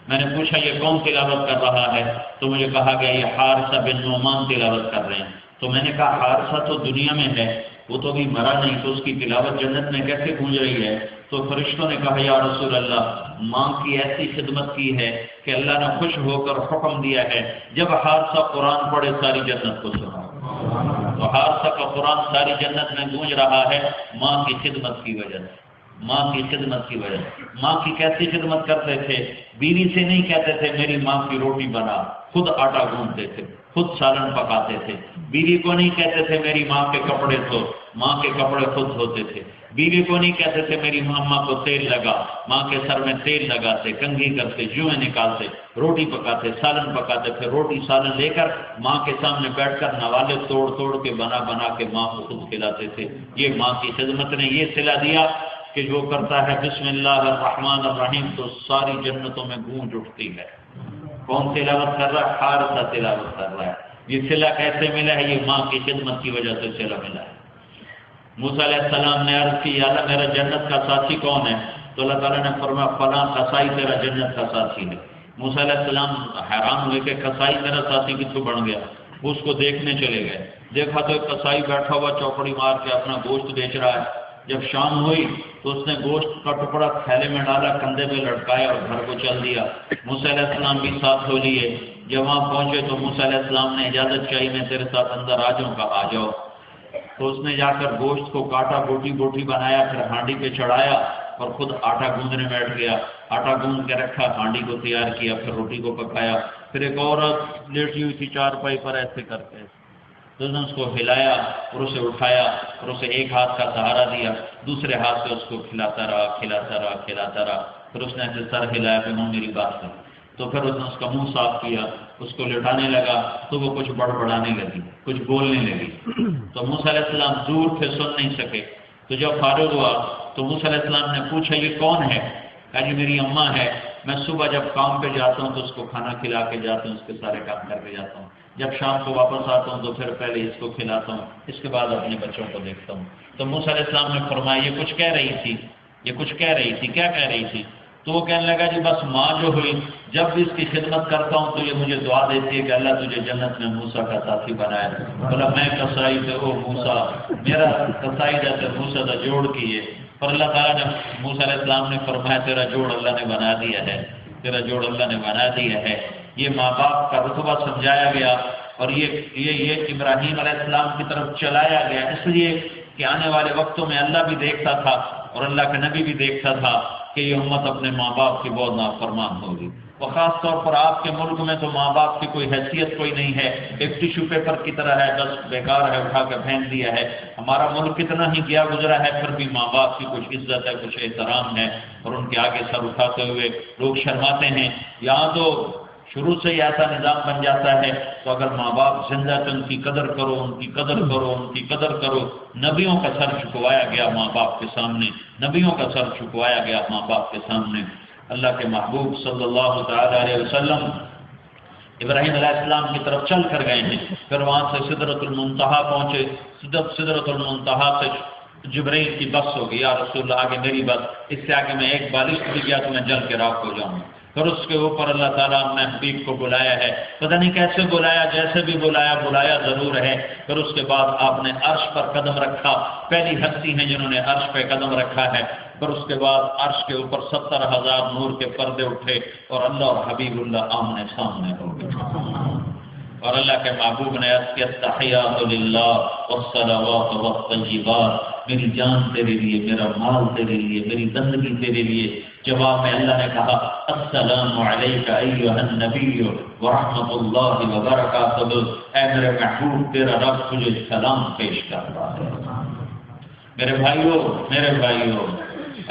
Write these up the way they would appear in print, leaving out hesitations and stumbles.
میں نے پوچھا یہ کون تلاوت کر رہا ہے؟ تو مجھے کہا گیا یہ حارثہ بن نعمان تلاوت کر رہے ہیں۔ تو میں نے کہا حارثہ تو دنیا میں ہے، وہ تو ابھی مرا نہیں، تو اس کی تلاوت جنت میں کیسے گونج رہی ہے؟ تو فرشتوں نے کہا یا رسول اللہ، ماں کی ایسی خدمت کی ہے کہ اللہ نے خوش ہو کر حکم دیا ہے جب حارثہ قرآن پڑھے ساری جنت کو سنا۔ تو حارثہ کا قرآن ساری جنت میں گونج رہا ہے ماں کی خدمت کی وجہ سے، ماں کی خدمت کی وجہ سے۔ ماں کی کیسی خدمت کرتے تھے؟ بیوی سے نہیں کہتے تھے میری ماں کی روٹی بنا، خود آٹا گوندتے تھے، خود سالن پکاتے تھے۔ بیوی کو نہیں کہتے تھے میری ماں کے کپڑے دھو، ماں کے کپڑے خود دھوتے تھے۔ بیوی کو نہیں کہتے تھے میری ماں کو تیل لگا، ماں کے سر میں تیل لگاتے، کنگھی کرتے، جوئیں نکالتے، روٹی پکاتے، سالن پکاتے، پھر روٹی سالن لے کر ماں کے سامنے بیٹھ کر نوالے توڑ توڑ کے بنا بنا کے ماں کو خود کھلاتے تھے۔ یہ ماں کی خدمت نے یہ صلہ دیا کہ جو کرتا ہے بسم اللہ الرحمن الرحیم تو ساری جنتوں میں گونج اٹھتی ہے۔ کون تلاوت کر رہا ہے؟ حارثہ تلاوت کر رہا ہے۔ یہ صلہ کیسے ملا ہے؟ یہ ماں کی خدمت کی وجہ سے صلہ ملا ہے۔ موسیٰ علیہ السلام نے عرض کی یا اللہ میرا جنت کا ساتھی کون ہے؟ تو اللہ تعالیٰ نے فرمایا فلاں قصائی تیرا جنت کا ساتھی ہے۔ موسیٰ علیہ السلام حیران ہوئے کہ قصائی میرا ساتھی کتوں بن گیا؟ وہ اس کو دیکھنے چلے گئے، دیکھا تو ایک قصائی بیٹھا ہوا چوپڑی مار کے اپنا گوشت بیچ رہا ہے۔ جب شام ہوئی تو اس نے گوشت کا ٹکڑا تھیلے میں ڈالا، کندھے پہ لٹکایا اور گھر کو چل دیا۔ موسیٰ علیہ السلام بھی ساتھ ہو لیے۔ جب وہاں پہنچے تو موسیٰ علیہ السلام نے اجازت چاہی میں تیرے ساتھ اندر آ جاؤں؟ کہا آ جاؤ۔ تو اس نے جا کر گوشت کو کاٹا، بوٹی بوٹی بنایا، پھر ہانڈی پہ چڑھایا اور خود آٹا گوندنے بیٹھ گیا۔ آٹا گوند کے رکھا، ہانڈی کو تیار کیا، پھر روٹی کو پکایا۔ پھر ایک عورت لیٹی ہوئی تھی چارپائی پر ایسے کر کے، تو نے اس کو ہلایا اور اسے اٹھایا اور اسے ایک ہاتھ کا سہارا دیا، دوسرے ہاتھ سے اس کو کھلاتا رہا کھلاتا رہا کھلاتا رہا۔ پھر اس نے ایسے سر ہلایا کہ ہوں میری بات سن۔ تو پھر اس نے اس کا منہ صاف کیا، اس کو لٹانے لگا تو وہ کچھ بڑبڑانے لگی، کچھ بولنے لگی۔ تو موسیٰ علیہ السلام دور تھے، سن نہیں سکے۔ تو جب فارغ ہوا تو موسیٰ علیہ السلام نے پوچھا یہ کون ہے؟ کہا جی میری اماں ہے، میں صبح جب کام پہ جاتا ہوں تو اس کو کھانا کھلا کے جاتا ہوں، اس کے سارے کام کر کے جاتا ہوں، جب شام کو واپس آتا ہوں تو پھر پہلے اس کو کھلاتا ہوں، اس کے بعد اپنے بچوں کو دیکھتا ہوں۔ تو موسیٰ علیہ السلام نے فرمایا یہ کچھ کہہ رہی تھی، یہ کچھ کہہ رہی تھی، کیا کہہ رہی تھی؟ تو وہ کہنے لگا جی بس ماں جو ہوئی جب بھی اس کی خدمت کرتا ہوں تو یہ مجھے دعا دیتی ہے کہ اللہ تجھے جنت میں موسیٰ کا ساتھی بنائے۔ بولا میں کسائی سے او موسیٰ، میرا کسائی جیسے موسیٰ کا جوڑ کیے۔ اور اللہ تعالیٰ نے موسیٰ علیہ السلام نے فرمایا تیرا جوڑ اللہ نے بنا دیا ہے، تیرا جوڑ اللہ نے بنا دیا ہے۔ یہ ماں باپ کا رتبہ سمجھایا گیا اور یہ ابراہیم علیہ السلام کی طرف چلایا گیا، اس لیے کہ آنے والے وقتوں میں اللہ بھی دیکھتا تھا اور اللہ کے نبی بھی دیکھتا تھا کہ یہ امت اپنے ماں باپ کی بہت نافرمان ہوگی۔ اور خاص طور پر آپ کے ملک میں تو ماں باپ کی کوئی حیثیت کوئی نہیں ہے، ایک ٹیشو پیپر کی طرح ہے، بس بیکار ہے، اٹھا کے پھینک دیا ہے۔ ہمارا ملک کتنا ہی گیا گزرا ہے، پھر بھی ماں باپ کی کچھ عزت ہے، کچھ احترام ہے، اور ان کے آگے سر اٹھاتے ہوئے لوگ شرماتے ہیں۔ یہاں تو شروع سے ہی ایسا نظام بن جاتا ہے، تو اگر ماں باپ زندہ تو ان کی قدر کرو، ان کی قدر کرو، ان کی قدر کرو۔ نبیوں کا سر جھکوایا گیا ماں باپ کے سامنے، نبیوں کا سر جھکوایا گیا ماں باپ کے سامنے۔ اللہ کے محبوب صلی اللہ تعالی علیہ وسلم ابراہیم علیہ السلام کی طرف چل کر گئے ہیں، پھر وہاں سے سدرۃ المنتہا پہنچے۔ سدرۃ المنتہا سے جبرائیل کی بس ہوگی، یا رسول اللہ آگے میری بس، اس سے آگے میں ایک بالش بھی گیا تو میں جل کے راکھ ہو جاؤں۔ پھر اس کے اوپر اللہ تعالیٰ نے حبیب کو بلایا ہے، پتہ نہیں کیسے بلایا، جیسے بھی بلایا ضرور ہے۔ پھر اس کے بعد آپ نے عرش پر قدم رکھا، پہلی ہستی ہیں جنہوں نے عرش پہ قدم رکھا ہے۔ پھر اس کے بعد عرش کے اوپر 70,000 نور کے پردے اٹھے اور اللہ اور حبیب اللہ آمنے سامنے ہو گئے، اور اللہ کے محبوب نے عرض کیا التحیات للہ والصلوات والطیبات، میری جان تیرے لیے، میرا مال تیرے لیے، میری زندگی تیرے لیے۔ جواب میں اللہ نے کہا السلام علیک ایھا النبی ورحمۃ اللہ وبرکاتہ، اے میرے محبوب تیرا رب تجھے سلام پیش کر رہا ہے۔ میرے بھائیوں،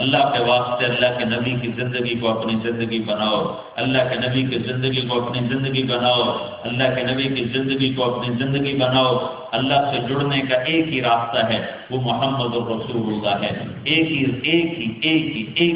اللہ کے واسطے اللہ کے نبی کی زندگی کو اپنی زندگی بناؤ، اللہ کے نبی کی زندگی کو اپنی زندگی بناؤ، اللہ کے نبی کی زندگی کو اپنی زندگی بناؤ۔ اللہ سے جڑنے کا ایک ہی راستہ ہے، وہ محمد الرسول اللہ ہے۔ ایک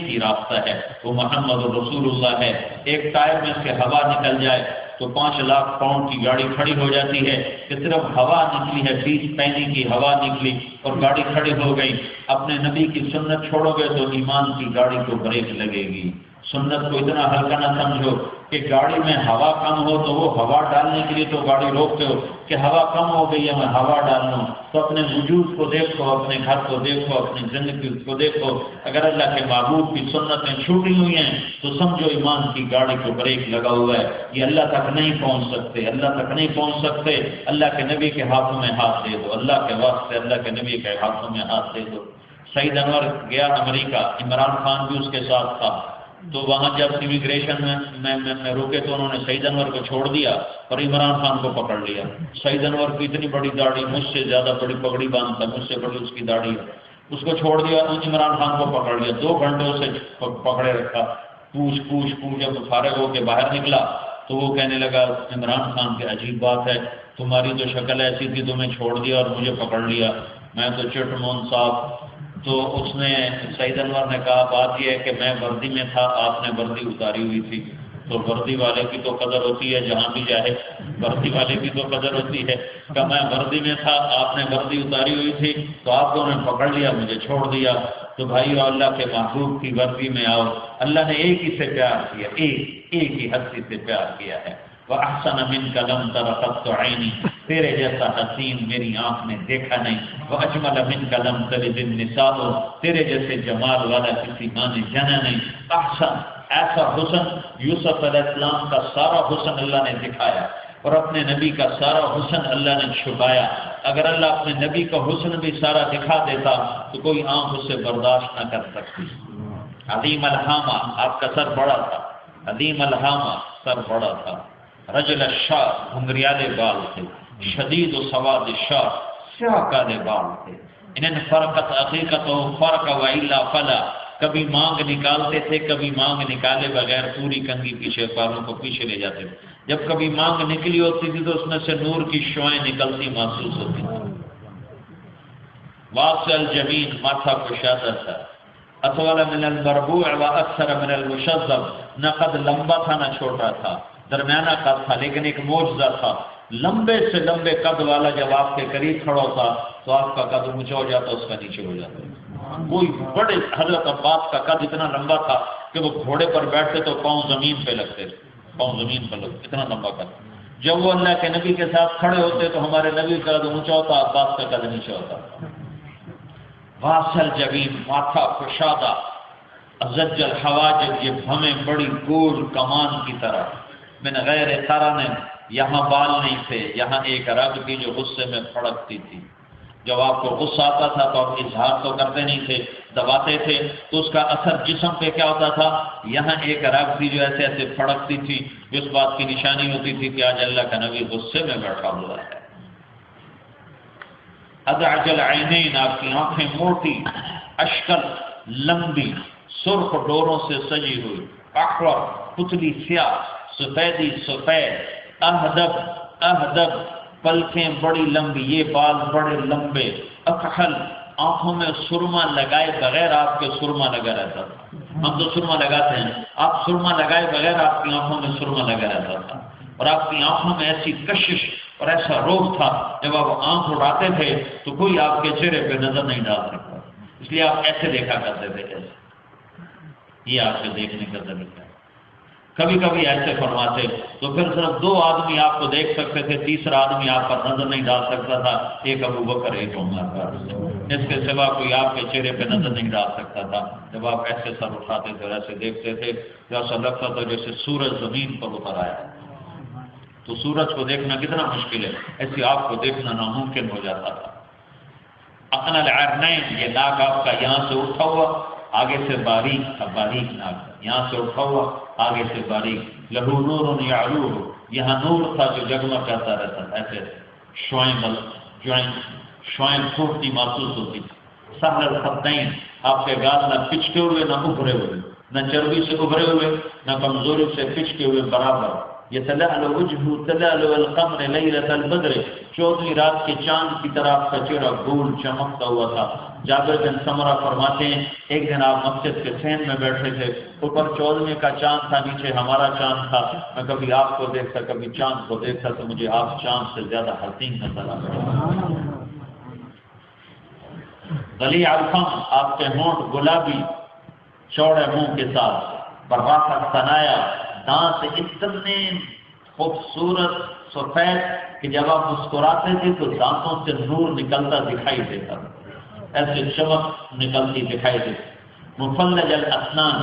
ہی راستہ ہے، وہ محمد الرسول اللہ ہے۔ ایک ٹائر میں سے ہوا نکل جائے تو 5 لاکھ پاؤنڈ کی گاڑی کھڑی ہو جاتی ہے کہ صرف ہوا نکلی ہے، 20 پینی کی ہوا نکلی اور گاڑی کھڑی ہو گئی۔ اپنے نبی کی سنت چھوڑو گے تو ایمان کی گاڑی کو بریک لگے گی، سنت کو اتنا ہلکا نہ سمجھو کہ گاڑی میں ہوا کم ہو تو وہ ہوا ڈالنے کے لیے تو گاڑی روکتے ہو کہ ہوا کم ہو گئی ہے میں ہوا ڈال لوں. تو اپنے وجود کو دیکھو، اپنے گھر کو دیکھو، اپنی زندگی کو دیکھو. اگر اللہ کے محبوب کی سنتیں چھوٹی ہوئی ہیں تو سمجھو ایمان کی گاڑی کو بریک لگا ہوا ہے. یہ اللہ تک نہیں پہنچ سکتے، اللہ تک نہیں پہنچ سکتے. اللہ کے نبی کے ہاتھوں میں ہاتھ دے دو، اللہ کے واسطے اللہ کے نبی کے ہاتھوں میں ہاتھ دے دو. سعید انور گیا امریکہ، عمران خان بھی اس کے ساتھ تھا. تو وہاں جب امیگریشن میں روکے تو انہوں نے سعید انور کو چھوڑ دیا اور عمران خان کو پکڑ لیا. سعید انور کی اتنی بڑی داڑھی، مجھ سے زیادہ بڑی پگڑی باندھتا، مجھ سے بڑی اس کی داڑھی ہے. اس کو چھوڑ دیا، عمران خان کو پکڑ لیا. 2 گھنٹوں سے پکڑے رکھا. پوچھ جب فارغ ہو کے باہر نکلا تو وہ کہنے لگا عمران خان کی عجیب بات ہے، تمہاری تو شکل ایسی تھی، تمہیں چھوڑ دیا اور مجھے پکڑ لیا. میں تو چٹ مون صاحب. تو اس نے سعید انور نے کہا بات یہ ہے کہ میں وردی میں تھا، آپ نے وردی اتاری ہوئی تھی. تو وردی والے کی تو قدر ہوتی ہے جہاں بھی جائے، وردی والے کی تو قدر ہوتی ہے. کہ میں وردی میں تھا، آپ نے وردی اتاری ہوئی تھی تو آپ کو انہوں نے پکڑ لیا، مجھے چھوڑ دیا. تو بھائیو اللہ کے محبوب کی وردی میں آؤ. اللہ نے ایک ہی سے پیار کیا، ایک ہی ہستی سے پیار کیا ہے. وَأَحْسَنَ مِنْكَ لَمْ تَرَ قَطُّ عَيْنِي، تیرے جیسا حسین میری آنکھ نے دیکھا نہیں. وَأَجْمَلَ مِنْكَ لَمْ تَلِدِ النِّسَاءُ، تیرے جیسے جمال والا کسی ماں نے جنا نہیں. احسن، ایسا حسن یوسف علیہ السلام کا سارا حسن اللہ نے دکھایا اور اپنے نبی کا سارا حسن اللہ نے چھپایا. اگر اللہ اپنے نبی کا حسن بھی سارا دکھا دیتا تو کوئی آنکھ اسے برداشت نہ کر سکتی. عظیم الحامہ، آپ کا سر بڑا تھا. عظیم الحامہ، سر بڑا تھا. رجل الشعر، گھنگریالے بال تھے. شدید و سواد الشعر، سیاہ کالے بال تھے. انہیں فرقت حقیقت و فرق و الا فلا، کبھی مانگ نکالتے تھے، کبھی مانگ نکالے بغیر پوری کنگھی پیچھے بالوں کو پیچھے لے جاتے تھے. جب کبھی مانگ نکلی ہوتی تھی تو اس میں سے نور کی شعائیں نکلتی محسوس ہوتی تھی. واسع الجبین، ماتھا کشادہ تھا. اطول من المربوع و اکثر من المشذب، نہ قد لمبا تھا نہ چھوٹا تھا، درمیانہ قد تھا. لیکن ایک معجزہ تھا، لمبے سے لمبے قد والا جب آپ کے قریب کھڑا ہوتا تو آپ کا قد اونچا ہو جاتا، اس کا نیچے ہو جاتا. کوئی بڑے حضرت عباس کا قد اتنا لمبا تھا کہ وہ گھوڑے پر بیٹھتے تو پاؤں زمین پہ لگتے، پاؤں زمین پر لگتے، اتنا لمبا قد. جب وہ اللہ کے نبی کے ساتھ کھڑے ہوتے تو ہمارے نبی کا قد اونچا ہوتا، عباس کا قد نیچے ہوتا. واصل جبین، ماتھا کشادہ. ازج الحواجب، یہ بھمیں بڑی گول کمان کی طرح. من غیر قرن، یہاں بال نہیں تھے، یہاں ایک رگ تھی جو غصے میں پھڑکتی تھی. جب آپ کو غصہ آتا تھا تو آپ اظہار تو کرتے نہیں تھے، دباتے تھے، تو اس کا اثر جسم پہ کیا ہوتا تھا؟ یہاں ایک رگ تھی جو ایسے ایسے پھڑکتی تھی، جو اس بات کی نشانی ہوتی تھی کہ آج اللہ کا نبی غصے میں بیٹھا ہوا ہے. ادعج العینین، آپ کی آنکھیں موٹی، اشکل لمبی، سرخ ڈوروں سے سجی ہوئی، احور پتلی سیاہ، سفیدی سفید، اہدب پلکیں بڑی لمبی، یہ بال بڑے لمبے، اکحل آنکھوں میں سرما لگائے بغیر آپ کے سرما لگا رہتا تھا. ہم تو سرما لگاتے ہیں، آپ سرما لگائے بغیر آپ کی آنکھوں میں سرما لگا رہتا تھا. اور آپ کی آنکھوں میں ایسی کشش اور ایسا روب تھا، جب آپ آنکھ اڑاتے تھے تو کوئی آپ کے چہرے پہ نظر نہیں ڈال سکتا، اس لیے آپ ایسے دیکھا کرتے تھے. ایسے یہ آپ کے دیکھنے کا طریقہ ہے. کبھی کبھی ایسے فرماتے تو پھر صرف 2 آدمی آپ کو دیکھ سکتے تھے، تیسرا آدمی آپ پر نظر نہیں ڈال سکتا تھا، ایک ابو بکر ایک عمر. اس کے سوا کوئی آپ کے چہرے پہ نظر نہیں ڈال سکتا تھا. جب آپ ایسے سر اٹھاتے تھے اور ایسے دیکھتے تھے تو ایسا لگتا تھا جیسے سورج زمین پر اتر آیا. تو سورج کو دیکھنا کتنا مشکل ہے، ایسے آپ کو دیکھنا ناممکن ہو جاتا تھا. اقنع العرنین، یہ ناک آپ کا یہاں سے اٹھا ہوا، آگے سے باریک تھا، باریک ناک، یہاں سے اٹھا ہوا، آگے سے باریک. لہو نور یعلوہ، یہاں نور تھا جو جگمگ کرتا رہتا تھا. ایسے شوائیں پھوٹتی محسوس ہوتی. سہل الخدین، آپ کے گال نہ پچکے ہوئے نہ ابھرے ہوئے، نہ چربی سے ابھرے ہوئے نہ کمزوری سے پچکے ہوئے، برابر. یتلألؤ وجهه تلألؤ القمر لیلۃ البدر، 14ویں رات کے چاند کی طرح آپ کا چہرہ گول چمکتا ہوا تھا. جابر بن سمرہ فرماتے ہیں ایک دن آپ مسجد کے صحن میں بیٹھے تھے، اوپر 14ویں کا چاند تھا، نیچے ہمارا چاند تھا. میں کبھی آپ کو دیکھتا کبھی چاند کو دیکھتا تو مجھے آپ چاند سے زیادہ حسین نظر آتا. غلیظ الفم، آپ کے ہونٹ گلابی، چوڑے منہ کے ساتھ. براق الثنایا، دانت اتنے خوبصورت سفید کہ جب آپ مسکراتے تھے تو دانتوں سے نور نکلتا دکھائی دیتا تھا، ایسے چمک نکلتی دکھائی دیتی۔ مفلج الاسنان،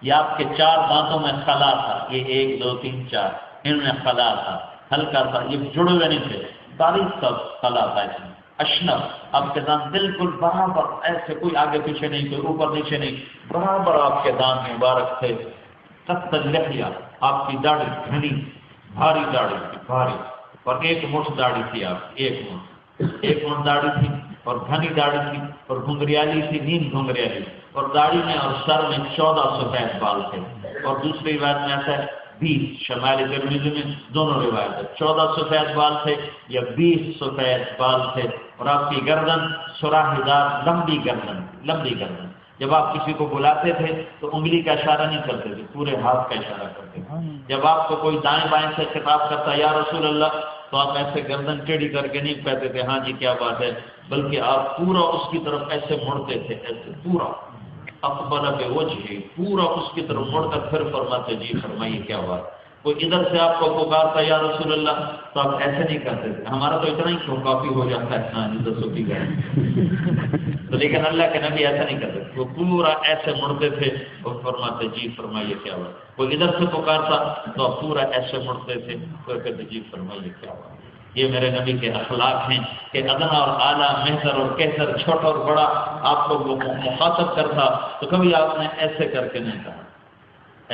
یہ آپ کے 4 دانتوں میں خلا تھا، یہ 1 2 3 4 ان میں خلا تھا، ہلکا تھا، یہ جڑے ہوئے نہیں تھے، باریک سا خلا تھا اس میں۔ اشنب، آپ کے دانت بالکل برابر، ایسے کوئی آگے پیچھے نہیں، کوئی اوپر نیچے نہیں، برابر آپ کے دانت مبارک تھے۔ قط اللحیہ، آپ کی داڑھی گھنی بھاری داڑھی تھی، بھاری، اور 1 مٹھ داڑھی تھی، آپ 1 مٹھ داڑھی تھی، اور گھنی داڑھی تھی، اور گھنگریالی تھی، نیم گھنگریالی، اور داڑھی میں اور سر میں 14 سفید بال تھے، اور دوسری روایت میں ایسا ہے 20، شمال ترمذی میں دونوں روایت ہے، 14 سفید بال تھے یا 20 سفید بال تھے، اور آپ کی گردن سراہی دار لمبی گردن، لمبی گردن۔ جب آپ کسی کو بلاتے تھے تو انگلی کا اشارہ نہیں کرتے تھے، پورے ہاتھ کا اشارہ کرتے تھے۔ جب آپ کو کوئی دائیں بائیں سے خطاب کرتا یا رسول اللہ تو آپ ایسے گردن ٹیڑھی کر کے نہیں کہتے تھے ہاں جی کیا بات ہے، بلکہ آپ پورا اس کی طرف ایسے مڑتے تھے، ایسے پورا اقبل بوجہ، پورا اس کی طرف مڑ کر پھر فرماتے جی فرمائیے کیا بات۔ کوئی ادھر سے آپ کو پکارتا یا رسول اللہ تو آپ ایسے نہیں کرتے تھے، ہمارا تو اتنا ہی کافی ہو جاتا ہے ہاں جی 200 کی گئے تو، لیکن اللہ کے نبی ایسا نہیں کرتے، وہ پورا ایسے مڑتے تھے اور فرماتے جی فرمائیے کیا بات۔ کوئی ادھر سے پکارتا تو آپ پورا ایسے مڑتے تھے، تو کہتے جی فرمائیے کیا بات۔ یہ میرے نبی کے اخلاق ہیں کہ ادنا اور اعلیٰ، محضر اور کہتر، چھوٹا اور بڑا آپ کو وہ مخاطب کرتا تو کبھی آپ نے ایسے کر کے نہیں کہا،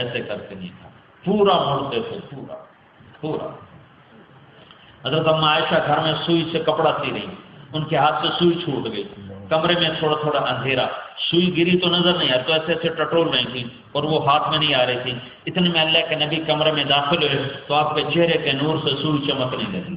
ایسے کر کے نہیں کہا، پورا مڑتے تھے، پورا پورا۔ حضرت اما عائشہ گھر میں سوئی سے کپڑا سی رہی، ان کے ہاتھ سے سوئی چھوٹ گئی، کمرے میں تھوڑا تھوڑا اندھیرا، سوئی گری تو نظر نہیں آئی تو ایسے ایسے ٹٹول رہی تھی اور وہ ہاتھ میں نہیں آ رہی تھی۔ اتنے میں اللہ کے نبی کمرے میں داخل ہوئے تو آپ کے چہرے کے نور سے سوئی چمکنے لگی،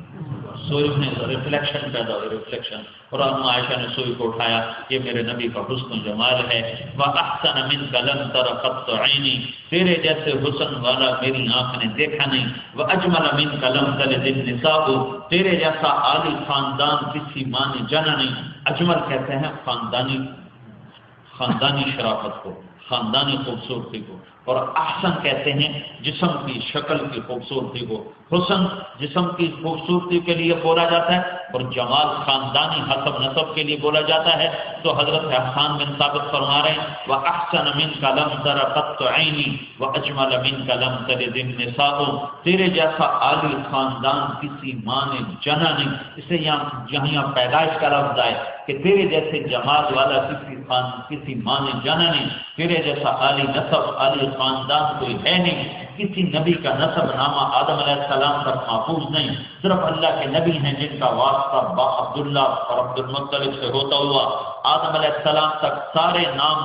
سوئی میں ریفلیکشن پیدا ہوئی، ریفلیکشن، اور اما عائشہ نے سوئی کو اٹھایا، یہ میرے نبی کا حسن و جمال ہے۔ وَأَحْسَنَ مِنْكَ لَمْ تَرَ قَطُّ عَيْنِي، تیرے جیسے حسن والا میری آنکھ نے دیکھا نہیں۔ وَأَجْمَلَ مِنْكَ لَمْ تَلِدِ النِّسَاءُ، تیرے جیسا عالی خاندان کسی ماں نے جنا نہیں۔ اجمل کہتے ہیں خاندانی شرافت کو، خاندانی خوبصورتی کو، اور احسن کہتے ہیں جسم کی شکل کی خوبصورتی کو۔ حسن جسم کی خوبصورتی کے لیے بولا جاتا ہے اور جمال خاندانی حسب نسب کے لیے بولا جاتا ہے۔ تو حضرت حسان بن ثابت فرما رہے ہیں وَأَحْسَنَ مِنْكَ لَمْ تَرَ قَطُّ عَيْنِي وَأَجْمَلَ مِنْكَ لَمْ تَلِدِ النِّسَاءُ، تیرے جیسا عالی خاندان کسی ماں نے جنا نہیں۔ اسے یہاں پیدائش کا لفظ آئے کہ تیرے جیسے جمال والا کسی ماں نے جانا نہیں، تیرے جیسا عالی نسب عالی خاندان کوئی ہے نہیں۔ کسی نبی کا نسب نامہ آدم علیہ السلام تک محفوظ نہیں، صرف اللہ کے نبی ہیں جن کا واسطہ با عبداللہ اور عبد المطلب سے ہوتا ہوا آدم علیہ السلام تک سارے نام